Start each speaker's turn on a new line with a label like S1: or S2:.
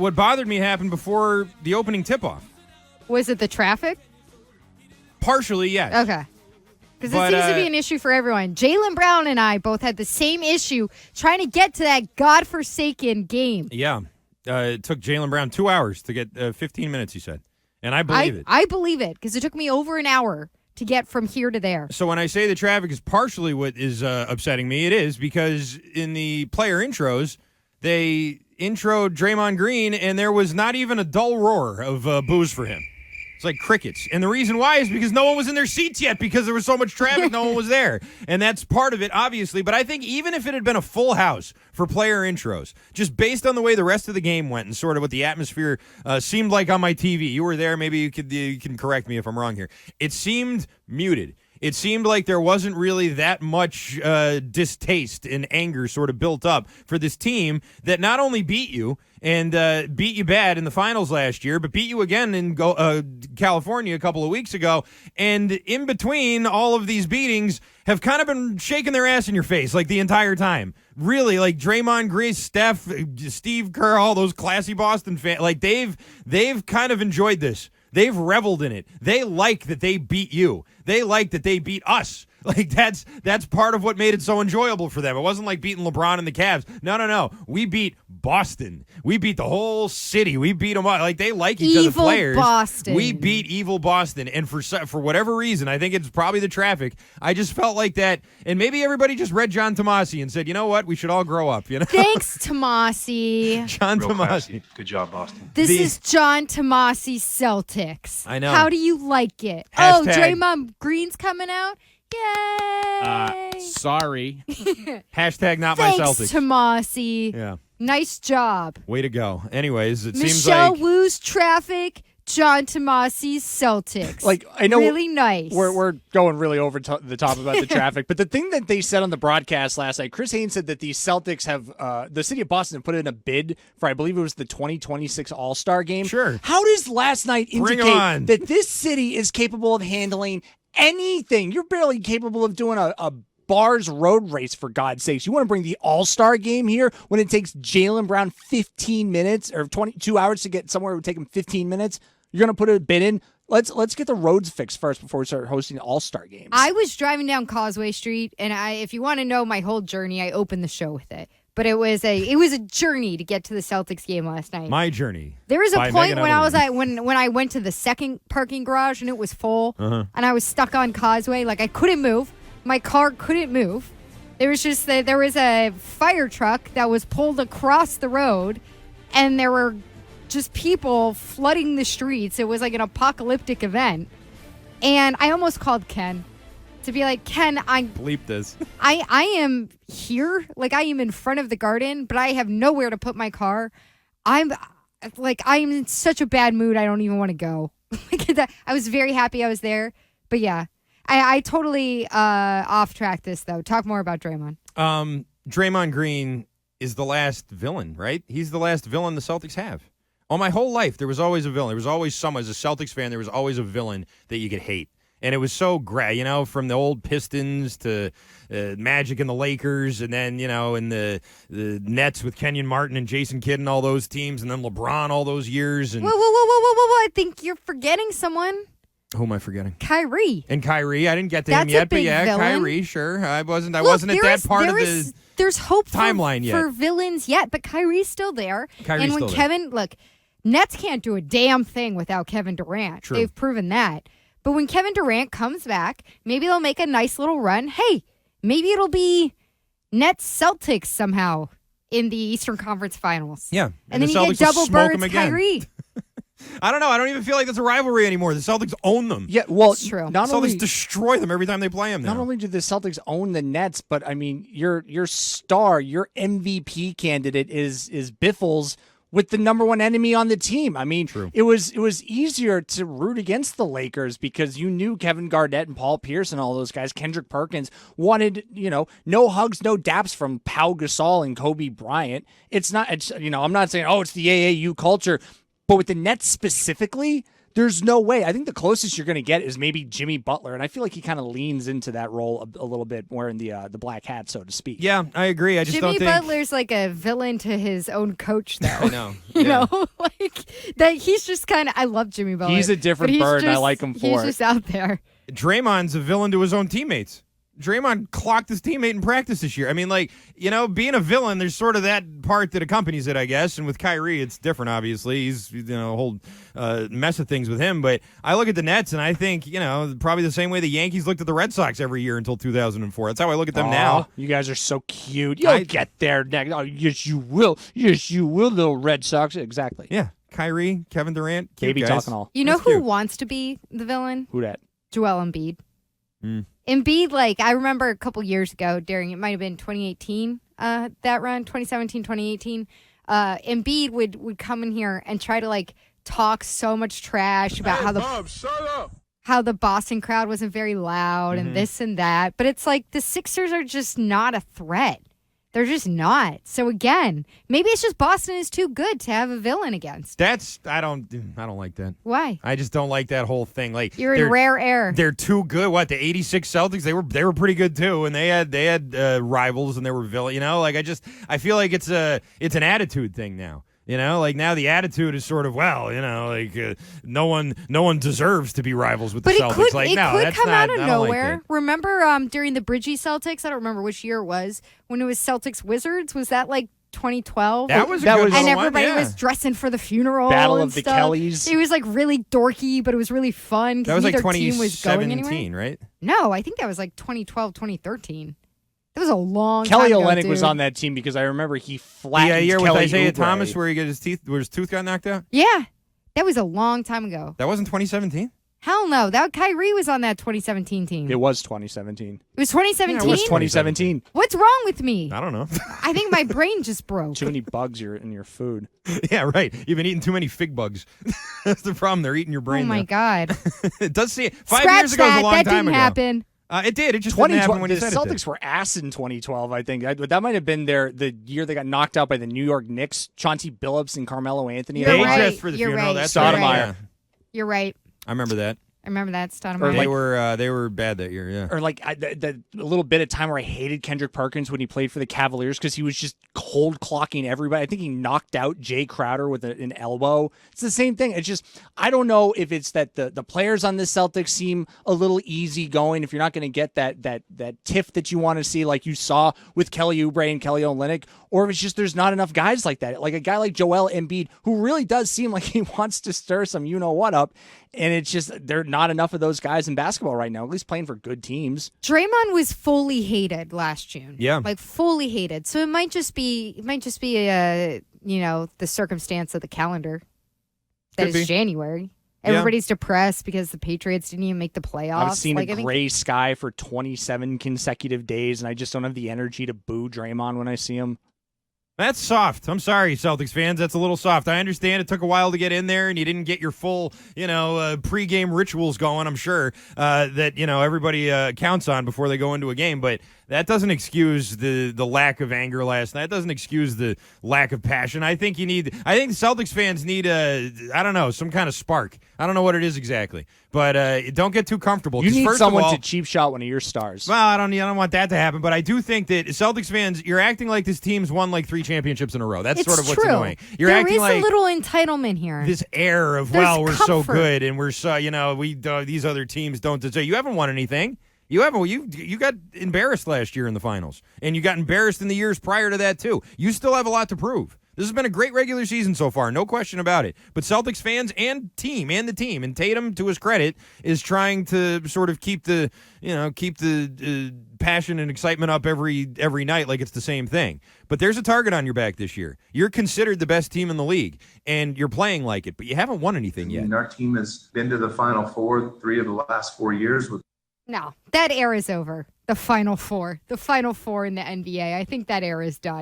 S1: What bothered me happened before the opening tip-off.
S2: Was it the traffic?
S1: Partially, yes.
S2: Okay. Because it seems to be an issue for everyone. Jaylen Brown and I both had the same issue trying to get to that godforsaken game.
S1: Yeah. It took Jaylen Brown 2 hours to get 15 minutes, he said. And I believe it.
S2: I believe it because it took me over an hour to get from here to there.
S1: So when I say the traffic is partially what is upsetting me, it is because in the player intros, they introed Draymond Green, and there was not even a dull roar of boos for him. It's like crickets. And the reason why is because no one was in their seats yet because there was so much traffic, no one was there. And that's part of it, obviously. But I think even if it had been a full house for player intros, just based on the way the rest of the game went and sort of what the atmosphere seemed like on my TV, you were there, maybe you can correct me if I'm wrong here. It seemed muted. It seemed like there wasn't really that much distaste and anger sort of built up for this team that not only beat you and beat you bad in the finals last year, but beat you again in California a couple of weeks ago. And in between all of these beatings have kind of been shaking their ass in your face like the entire time. Really, like Draymond Green, Steph, Steve Kerr, all those classy Boston fans, like they've kind of enjoyed this. They've reveled in it. They like that they beat you. They like that they beat us. Like that's part of what made it so enjoyable for them. It wasn't like beating LeBron and the Cavs. No. We beat Boston. We beat the whole city. We beat them all. Like they like each other players.
S2: Boston.
S1: We beat evil Boston. And for whatever reason, I think it's probably the traffic. I just felt like that. And maybe everybody just read John Tomasi and said, you know what? We should all grow up. You know.
S2: Thanks, Tomasi.
S1: John
S3: Real
S1: Tomasi.
S3: classy. Good job, Boston.
S2: This is John Tomasi Celtics.
S1: I know.
S2: How do you like it?
S1: Hashtag.
S2: Oh, Draymond Green's coming out? Yay!
S4: Sorry.
S1: Hashtag not
S2: Thanks,
S1: my Celtics.
S2: Tomasi.
S1: Yeah.
S2: Nice job.
S1: Way to go. Anyways, it seems
S2: Michelle
S1: like
S2: Wu's traffic, John Tomasi's Celtics.
S5: Like, I know
S2: really nice.
S5: We're going really over the top about the traffic, but the thing that they said on the broadcast last night, Chris Haynes said that the Celtics have the city of Boston put in a bid for, I believe it was the 2026 All-Star game.
S1: Sure.
S5: How does last night
S1: Bring
S5: indicate that this city is capable of handling anything? You're barely capable of doing a bars road race, for God's sakes. You want to bring the All-Star game here when it takes Jaylen Brown 15 minutes or 22 hours to get somewhere it would take him 15 minutes? You're going to put a bid in? Let's get the roads fixed first before we start hosting All-Star games.
S2: I was driving down Causeway Street, and if you want to know my whole journey, I opened the show with it. But it was a journey to get to the Celtics game last night.
S1: my journey.
S2: There was a
S1: by
S2: point
S1: Megan
S2: when I was
S1: Edelman.
S2: when I went to the second parking garage and it was full, and I was stuck on Causeway. Like I couldn't move. My car couldn't move. There was a fire truck that was pulled across the road, and there were just people flooding the streets. It was like an apocalyptic event, and I almost called Ken to be like, Ken,
S1: Bleep this.
S2: I am here, like I am in front of the garden, but I have nowhere to put my car. I'm in such a bad mood. I don't even want to go. I was very happy I was there, but yeah. I totally off track this though. Talk more about Draymond.
S1: Draymond Green is the last villain, right? He's the last villain the Celtics have. All my whole life, there was always a villain. There was always someone, as a Celtics fan, there was always a villain that you could hate. And it was so great, from the old Pistons to Magic and the Lakers, and then, in the Nets with Kenyon Martin and Jason Kidd and all those teams, and then LeBron all those years. And
S2: Whoa. I think you're forgetting someone.
S1: who am I forgetting?
S2: Kyrie.
S1: And Kyrie, I didn't get to
S2: That's
S1: him yet,
S2: a
S1: but
S2: big
S1: yeah,
S2: villain.
S1: Kyrie, sure. I wasn't at
S2: Look,
S1: that part of the
S2: there's hope
S1: timeline yet.
S2: for villains yet, but Kyrie's still there.
S1: Kyrie's
S2: and when
S1: still there.
S2: Kevin, look, Nets can't do a damn thing without Kevin Durant.
S1: True.
S2: They've proven that. But when Kevin Durant comes back, maybe they'll make a nice little run. Hey, maybe it'll be Nets Celtics somehow in the Eastern Conference Finals.
S1: Yeah.
S2: And then
S1: the
S2: you
S1: Celtics
S2: get
S1: will
S2: double
S1: smoke 'em
S2: birds,
S1: again.
S2: Kyrie.
S1: I don't know. I don't even feel like that's a rivalry anymore. The Celtics own them.
S5: Yeah, well,
S2: It's true.
S5: not
S1: Celtics
S5: only
S1: destroy them every time they play them now.
S5: Not only do the Celtics own the Nets, but I mean, your star, your MVP candidate is Biffles with the number one enemy on the team. I mean,
S1: True.
S5: it was easier to root against the Lakers because you knew Kevin Garnett and Paul Pierce and all those guys. Kendrick Perkins wanted, no hugs, no daps from Pau Gasol and Kobe Bryant. I'm not saying, it's the AAU culture. But with the Nets specifically, There's no way. I think the closest you're going to get is maybe Jimmy Butler, and I feel like he kind of leans into that role a little bit, wearing the black hat, so to speak.
S1: Yeah, I agree. I just
S2: Jimmy
S1: don't think
S2: Butler's like a villain to his own coach, though.
S1: I know.
S2: You
S1: Yeah.
S2: know, like that. He's just kind of. I love Jimmy Butler.
S5: He's a different
S2: but he's
S5: bird, and I
S2: just-
S5: like him for
S2: He's
S5: it.
S2: just out there.
S1: Draymond's a villain to his own teammates. Draymond clocked his teammate in practice this year. I mean, like, being a villain, there's sort of that part that accompanies it, I guess. And with Kyrie, it's different, obviously. He's, a whole mess of things with him. But I look at the Nets, and I think, probably the same way the Yankees looked at the Red Sox every year until 2004. That's how I look at them now.
S5: You guys are so cute. You'll get there next. Oh, yes, you will. Yes, you will, little Red Sox. Exactly.
S1: Yeah. Kyrie, Kevin Durant, cute
S5: Baby
S1: guys.
S5: talking all.
S2: You know
S1: That's
S2: who
S1: cute.
S2: wants to be the villain?
S5: Who dat?
S2: Joel Embiid.
S1: Mm.
S2: Embiid, like, I remember a couple years ago it might have been 2018, that run, 2017, 2018, Embiid would come in here and try to, like, talk so much trash about how the Boston crowd wasn't very loud and this and that. But it's like the Sixers are just not a threat. They're just not. So again, maybe it's just Boston is too good to have a villain against.
S1: I don't like that.
S2: Why?
S1: I just don't like that whole thing. Like
S2: You're in rare air.
S1: They're too good. What, the '86 Celtics? They were pretty good too, and they had rivals and they were villain. I feel like it's an attitude thing now. Like now the attitude is sort of no one deserves to be rivals with the Celtics.
S2: But
S1: Like
S2: it
S1: no,
S2: could
S1: that's
S2: come
S1: not,
S2: out of
S1: I don't like
S2: nowhere.
S1: that.
S2: Remember during the Bridgie Celtics? I don't remember which year it was when it was Celtics Wizards. Was that like 2012?
S1: That was a
S5: That
S1: good
S5: was-
S1: one.
S2: and everybody
S1: yeah.
S2: was dressing for the funeral.
S5: Battle
S2: and
S5: of the
S2: stuff.
S5: Kellys.
S2: It was like really dorky, but it was really fun. 'Cause
S1: That was like
S2: neither team was going anywhere.
S1: 2017, right?
S2: No, I think that was like 2012, 2013. That was a long
S5: Kelly
S2: time ago,
S5: Olynyk was
S2: dude.
S5: on that team because I remember he flattened
S1: Yeah, year with
S5: Kelly
S1: Isaiah
S5: Oubre.
S1: Thomas where his tooth got knocked out.
S2: Yeah, that was a long time ago.
S1: That wasn't 2017.
S2: Hell no, that Kyrie was on that 2017 team.
S5: It was 2017.
S2: It was 2017?
S5: It was 2017.
S2: What's wrong with me?
S1: I don't know.
S2: I think my brain just broke.
S5: Too many bugs in your food.
S1: Yeah, right. You've been eating too many fig bugs. That's the problem. They're eating your brain.
S2: Oh my
S1: now.
S2: God.
S1: It does seem 5
S2: Scratch
S1: years ago was
S2: that.
S1: a long
S2: That
S1: time
S2: didn't
S1: ago.
S2: happen.
S1: It did. It just didn't happen when
S5: The
S1: you said it did.
S5: Celtics were ass in 2012, I think. That might have been the year they got knocked out by the New York Knicks. Chauncey Billups and Carmelo Anthony.
S2: You're
S1: They
S2: right.
S1: dressed for the
S2: You're
S1: funeral.
S2: right.
S1: That's
S2: You're
S1: right.
S5: right.
S1: Yeah.
S2: You're right.
S1: I remember that.
S2: I remember that. Stoudemire.
S1: They were bad that year. Yeah.
S5: Or like the little bit of time where I hated Kendrick Perkins when he played for the Cavaliers because he was just cold clocking everybody. I think he knocked out Jay Crowder with an elbow. It's the same thing. It's just I don't know if it's that the players on the Celtics seem a little easy going. If you're not going to get that tiff that you want to see, like you saw with Kelly Oubre and Kelly Olynyk, or if it's just there's not enough guys like that, like a guy like Joel Embiid who really does seem like he wants to stir some what up. And it's just there are not enough of those guys in basketball right now, at least playing for good teams.
S2: Draymond was fully hated last June.
S1: Yeah.
S2: Like fully hated. So it might just be the circumstance of the calendar. That
S1: Could
S2: is
S1: be.
S2: January.
S1: Yeah.
S2: Everybody's depressed because the Patriots didn't even make the playoffs.
S5: I've seen
S2: like,
S5: a
S2: I think-
S5: gray sky for 27 consecutive days, and I just don't have the energy to boo Draymond when I see him.
S1: That's soft. I'm sorry, Celtics fans. That's a little soft. I understand it took a while to get in there, and you didn't get your full, pregame rituals going. I'm sure that everybody counts on before they go into a game, but that doesn't excuse the lack of anger last night. It doesn't excuse the lack of passion. I think Celtics fans need some kind of spark. I don't know what it is exactly, but don't get too comfortable.
S5: You
S1: 'cause
S5: need
S1: first
S5: someone
S1: of all,
S5: to cheap shot one of your stars.
S1: well, I don't want that to happen, but I do think that Celtics fans, you're acting like this team's won like 3 championships in a row. That's
S2: It's
S1: sort of what's
S2: true.
S1: annoying. You're
S2: There
S1: acting
S2: is
S1: like
S2: a little entitlement here.
S1: this air of
S2: There's
S1: we're so
S2: comfort.
S1: good and we're so these other teams don't deserve. You haven't won anything. You haven't. You got embarrassed last year in the finals, and you got embarrassed in the years prior to that too. You still have a lot to prove. This has been a great regular season so far, no question about it. But Celtics fans and the team, and Tatum, to his credit, is trying to sort of keep the passion and excitement up every night like it's the same thing. But there's a target on your back this year. You're considered the best team in the league, and you're playing like it, but you haven't won anything yet.
S3: And our team has been to the Final Four 3 of the last 4 years with
S2: No, that era is over. The Final Four in the NBA. I think that era is done.